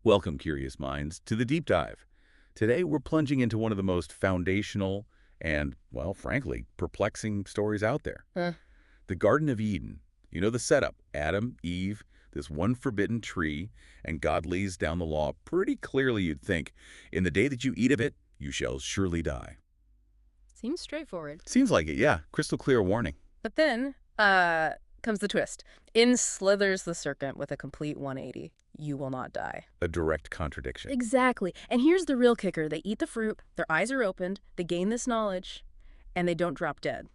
Welcome, curious minds, to the deep dive. Today, we're plunging into one of the most foundational and, well, frankly, perplexing stories out there. Huh. The Garden of Eden. You know the setup. Adam, Eve, this one forbidden tree, and God lays down the law pretty clearly, you'd think. In the day that you eat of it, you shall surely die. Seems straightforward. Seems like it, yeah. Crystal clear warning. But then comes the twist. In slithers the serpent with a complete 180. You will not die. A direct contradiction. Exactly. And here's the real kicker. They eat the fruit, their eyes are opened, they gain this knowledge, and they don't drop dead.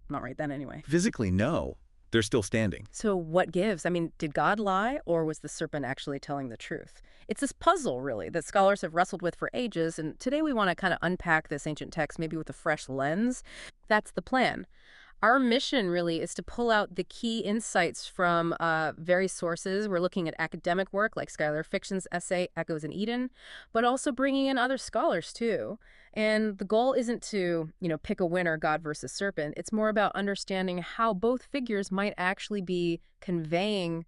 Not right then anyway. Physically, no. They're still standing. So what gives? I mean, did God lie, or was the serpent actually telling the truth? It's this puzzle, really, that scholars have wrestled with for ages, and today we want to kind of unpack this ancient text, maybe with a fresh lens. That's the plan. Our mission really is to pull out the key insights from various sources. We're looking at academic work like Skylar Fiction's essay, Echoes in Eden, but also bringing in other scholars too. And the goal isn't to, pick a winner, God versus serpent. It's more about understanding how both figures might actually be conveying,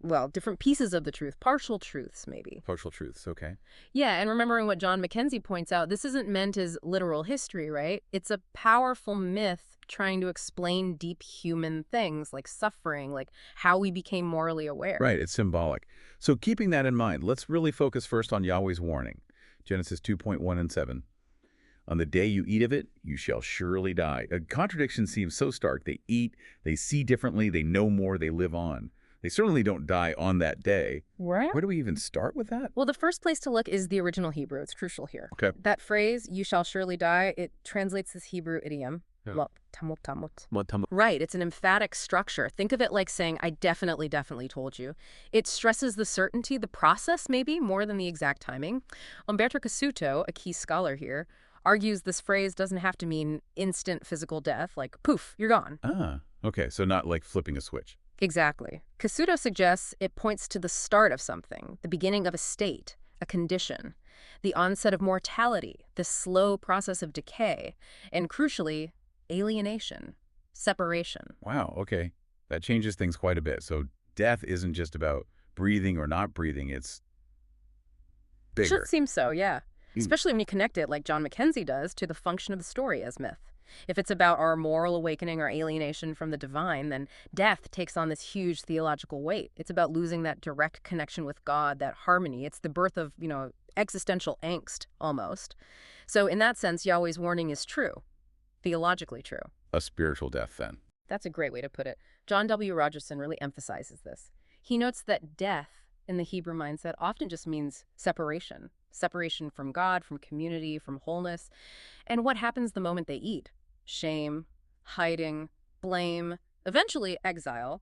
well, different pieces of the truth, partial truths maybe. Partial truths, okay. Yeah, and remembering what John Mackenzie points out, this isn't meant as literal history, right? It's a powerful myth trying to explain deep human things like suffering, like how we became morally aware. Right, it's symbolic. So keeping that in mind, let's really focus first on Yahweh's warning. Genesis 2.1 and 7. On the day you eat of it, you shall surely die. A contradiction seems so stark. They eat, they see differently, they know more, they live on. They certainly don't die on that day. Where do we even start with that? Well, the first place to look is the original Hebrew. It's crucial here. Okay. That phrase, you shall surely die, it translates this Hebrew idiom. Yeah. Tamut. Right, it's an emphatic structure. Think of it like saying, I definitely told you. It stresses the certainty, the process maybe, more than the exact timing. Umberto Cassuto, a key scholar here, argues this phrase doesn't have to mean instant physical death, like poof, you're gone. Ah, okay, so not like flipping a switch. Exactly. Cassuto suggests it points to the start of something, the beginning of a state, a condition, the onset of mortality, the slow process of decay, and crucially, alienation, separation. Wow, okay. That changes things quite a bit. So death isn't just about breathing or not breathing, it's bigger. Should seem so, yeah. Especially when you connect it, like John Mackenzie does, to the function of the story as myth. If it's about our moral awakening or alienation from the divine, then death takes on this huge theological weight. It's about losing that direct connection with God, that harmony. It's the birth of, existential angst, almost. So in that sense, Yahweh's warning is true, theologically true. A spiritual death, then. That's a great way to put it. John W. Rogerson really emphasizes this. He notes that death in the Hebrew mindset often just means separation. Separation from God, from community, from wholeness. And what happens the moment they eat? Shame, hiding, blame, eventually exile.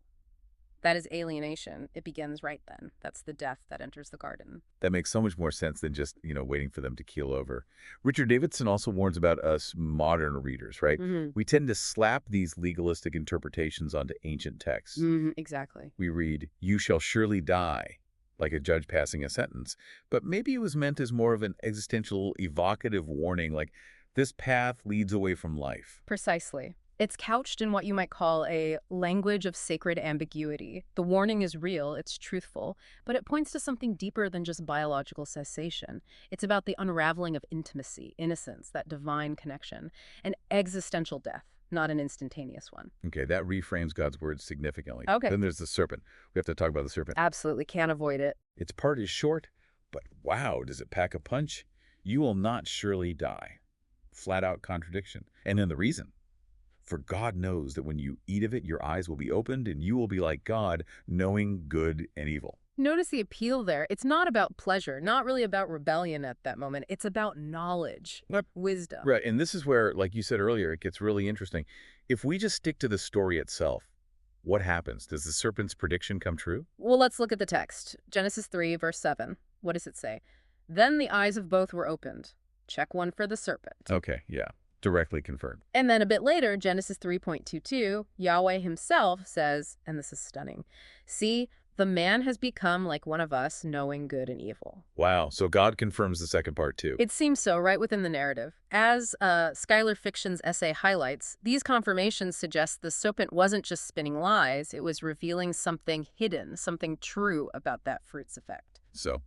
That is alienation. It begins right then. That's the death that enters the garden. That makes so much more sense than just, waiting for them to keel over. Richard Davidson also warns about us modern readers, right? Mm-hmm. We tend to slap these legalistic interpretations onto ancient texts. Mm-hmm. Exactly. We read, you shall surely die, like a judge passing a sentence. But maybe it was meant as more of an existential, evocative warning, like this path leads away from life. Precisely. It's couched in what you might call a language of sacred ambiguity. The warning is real, it's truthful, but it points to something deeper than just biological cessation. It's about the unraveling of intimacy, innocence, that divine connection, an existential death, not an instantaneous one. Okay, that reframes God's words significantly. Okay. Then there's the serpent. We have to talk about the serpent. Absolutely, can't avoid it. Its part is short, but wow, does it pack a punch? You will not surely die. Flat out contradiction. And then the reason. For God knows that when you eat of it, your eyes will be opened and you will be like God, knowing good and evil. Notice the appeal there. It's not about pleasure, not really about rebellion at that moment. It's about knowledge, wisdom. Right, and this is where, like you said earlier, it gets really interesting. If we just stick to the story itself, what happens? Does the serpent's prediction come true? Well, let's look at the text. Genesis 3, verse 7. What does it say? Then the eyes of both were opened. Check one for the serpent. Okay, yeah. Directly confirmed. And then a bit later, Genesis 3.22, Yahweh himself says, and this is stunning, see, the man has become like one of us, knowing good and evil. Wow, so God confirms the second part too. It seems so, right within the narrative. As Skylar Fiction's essay highlights, these confirmations suggest the serpent wasn't just spinning lies, it was revealing something hidden, something true about that fruit's effect. So,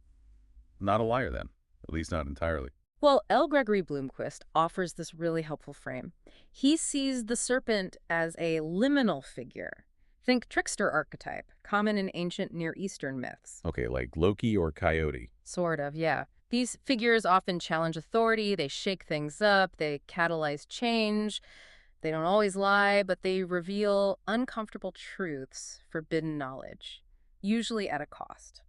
Not a liar then, at least not entirely. Well, L. Gregory Bloomquist offers this really helpful frame. He sees the serpent as a liminal figure. Think trickster archetype, common in ancient Near Eastern myths. Okay, like Loki or Coyote. Sort of, yeah. These figures often challenge authority, they shake things up, they catalyze change. They don't always lie, but they reveal uncomfortable truths, forbidden knowledge, usually at a cost.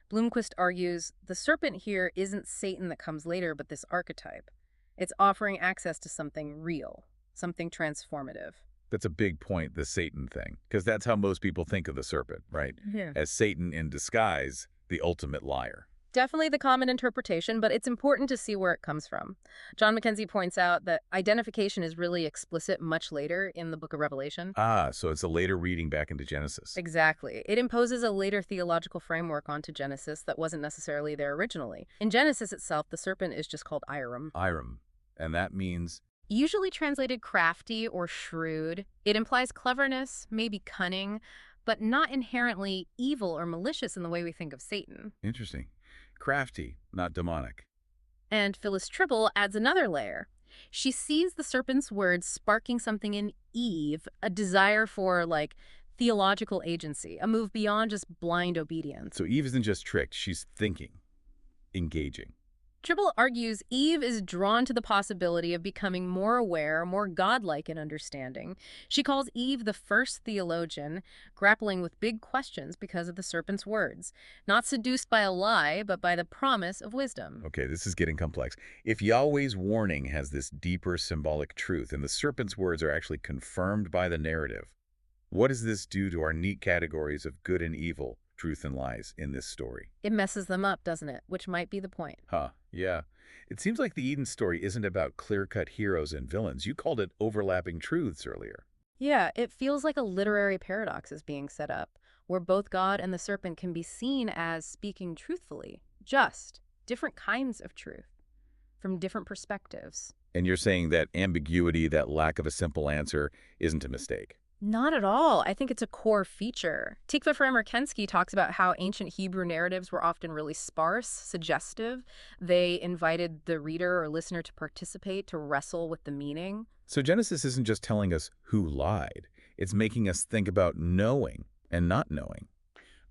Bloomquist argues the serpent here isn't Satan that comes later, but this archetype. It's offering access to something real, something transformative. That's a big point, the Satan thing, because that's how most people think of the serpent, right? Yeah. As Satan in disguise, the ultimate liar. Definitely the common interpretation, but it's important to see where it comes from. John Mackenzie points out that identification is really explicit much later in the book of Revelation. Ah, so it's a later reading back into Genesis. Exactly. It imposes a later theological framework onto Genesis that wasn't necessarily there originally. In Genesis itself, the serpent is just called Iram. Iram. And that means... Usually translated crafty or shrewd. It implies cleverness, maybe cunning, but not inherently evil or malicious in the way we think of Satan. Interesting. Crafty, not demonic. And Phyllis Tribble adds another layer. She sees the serpent's words sparking something in Eve, a desire for, theological agency, a move beyond just blind obedience. So Eve isn't just tricked, she's thinking, engaging. Tribble argues Eve is drawn to the possibility of becoming more aware, more godlike in understanding. She calls Eve the first theologian, grappling with big questions because of the serpent's words. Not seduced by a lie, but by the promise of wisdom. Okay, this is getting complex. If Yahweh's warning has this deeper symbolic truth, and the serpent's words are actually confirmed by the narrative, what does this do to our neat categories of good and evil, truth and lies in this story? It messes them up, doesn't it? Which might be the point. Huh, yeah. It seems like the Eden story isn't about clear-cut heroes and villains. You called it overlapping truths earlier. Yeah, it feels like a literary paradox is being set up, where both God and the serpent can be seen as speaking truthfully, just different kinds of truth, from different perspectives. And you're saying that ambiguity, that lack of a simple answer, isn't a mistake? Not at all. I think it's a core feature. Tikva Framer-Kensky talks about how ancient Hebrew narratives were often really sparse, suggestive. They invited the reader or listener to participate, to wrestle with the meaning. So Genesis isn't just telling us who lied. It's making us think about knowing and not knowing,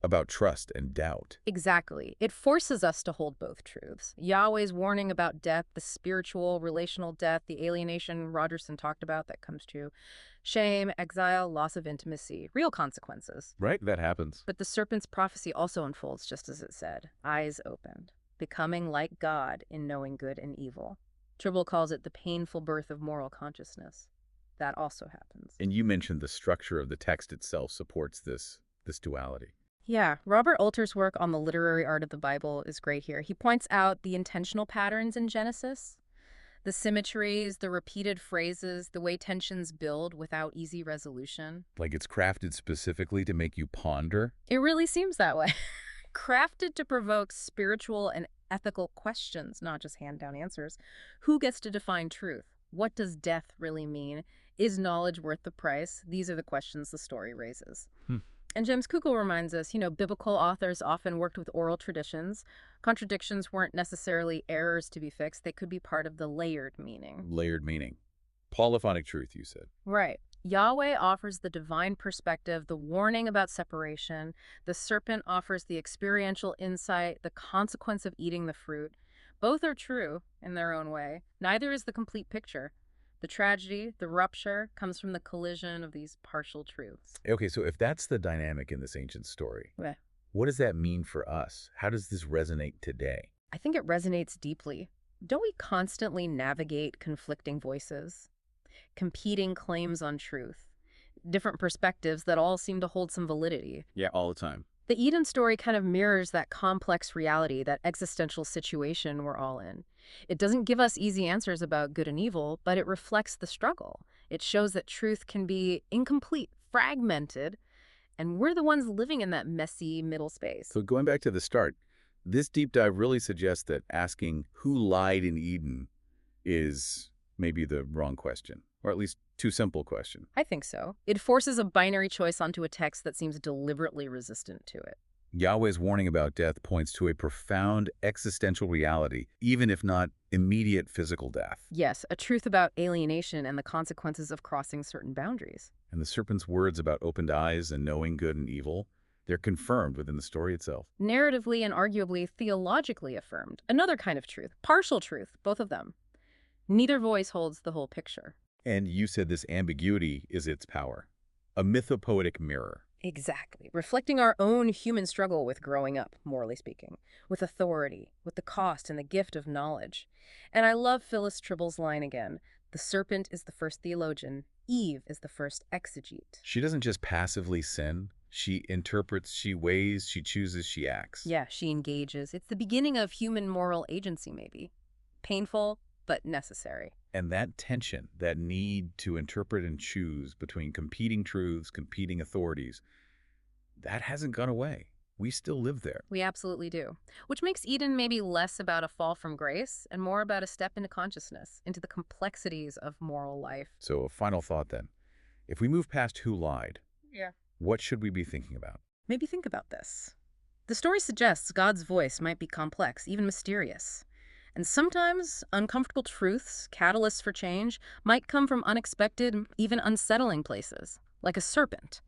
about trust and doubt. Exactly. It forces us to hold both truths. Yahweh's warning about death, the spiritual, relational death, the alienation Rogerson talked about that comes true. Shame, exile, loss of intimacy, real consequences. Right, that happens. But the serpent's prophecy also unfolds just as it said, eyes opened, becoming like God in knowing good and evil. Tribble calls it the painful birth of moral consciousness. That also happens. And you mentioned the structure of the text itself supports this duality. Yeah, Robert Alter's work on the literary art of the Bible is great here. He points out the intentional patterns in Genesis, the symmetries, the repeated phrases, the way tensions build without easy resolution. Like it's crafted specifically to make you ponder? It really seems that way. Crafted to provoke spiritual and ethical questions, not just hand-down answers. Who gets to define truth? What does death really mean? Is knowledge worth the price? These are the questions the story raises. And James Kukul reminds us, biblical authors often worked with oral traditions. Contradictions weren't necessarily errors to be fixed. They could be part of the layered meaning. Layered meaning. Polyphonic truth, you said. Right. Yahweh offers the divine perspective, the warning about separation. The serpent offers the experiential insight, the consequence of eating the fruit. Both are true in their own way. Neither is the complete picture. The tragedy, the rupture, comes from the collision of these partial truths. Okay, so if that's the dynamic in this ancient story, Yeah. What does that mean for us? How does this resonate today? I think it resonates deeply. Don't we constantly navigate conflicting voices, competing claims on truth, different perspectives that all seem to hold some validity? Yeah, all the time. The Eden story kind of mirrors that complex reality, that existential situation we're all in. It doesn't give us easy answers about good and evil, but it reflects the struggle. It shows that truth can be incomplete, fragmented, and we're the ones living in that messy middle space. So going back to the start, this deep dive really suggests that asking who lied in Eden is maybe the wrong question, or at least too simple question. I think so. It forces a binary choice onto a text that seems deliberately resistant to it. Yahweh's warning about death points to a profound existential reality, even if not immediate physical death. Yes, a truth about alienation and the consequences of crossing certain boundaries. And the serpent's words about opened eyes and knowing good and evil, they're confirmed within the story itself. Narratively and arguably theologically affirmed. Another kind of truth. Partial truth, both of them. Neither voice holds the whole picture. And you said this ambiguity is its power, a mythopoetic mirror. Exactly. Reflecting our own human struggle with growing up, morally speaking, with authority, with the cost and the gift of knowledge. And I love Phyllis Tribble's line again. The serpent is the first theologian. Eve is the first exegete. She doesn't just passively sin. She interprets, she weighs, she chooses, she acts. Yeah, she engages. It's the beginning of human moral agency, maybe. Painful, but necessary. And that tension, that need to interpret and choose between competing truths, competing authorities, that hasn't gone away. We still live there. We absolutely do. Which makes Eden maybe less about a fall from grace and more about a step into consciousness, into the complexities of moral life. So a final thought then. If we move past who lied, Yeah. what should we be thinking about? Maybe think about this. The story suggests God's voice might be complex, even mysterious. And sometimes uncomfortable truths, catalysts for change, might come from unexpected, even unsettling places, like a serpent.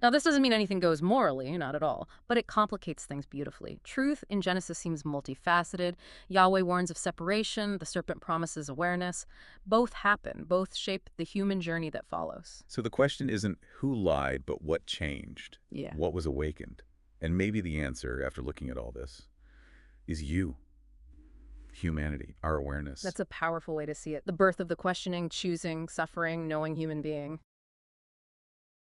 Now, this doesn't mean anything goes morally, not at all, but it complicates things beautifully. Truth in Genesis seems multifaceted. Yahweh warns of separation, the serpent promises awareness. Both happen, both shape the human journey that follows. So the question isn't who lied, but what changed, Yeah. what was awakened. And maybe the answer, after looking at all this, is you, humanity, our awareness. That's a powerful way to see it. The birth of the questioning, choosing, suffering, knowing human being.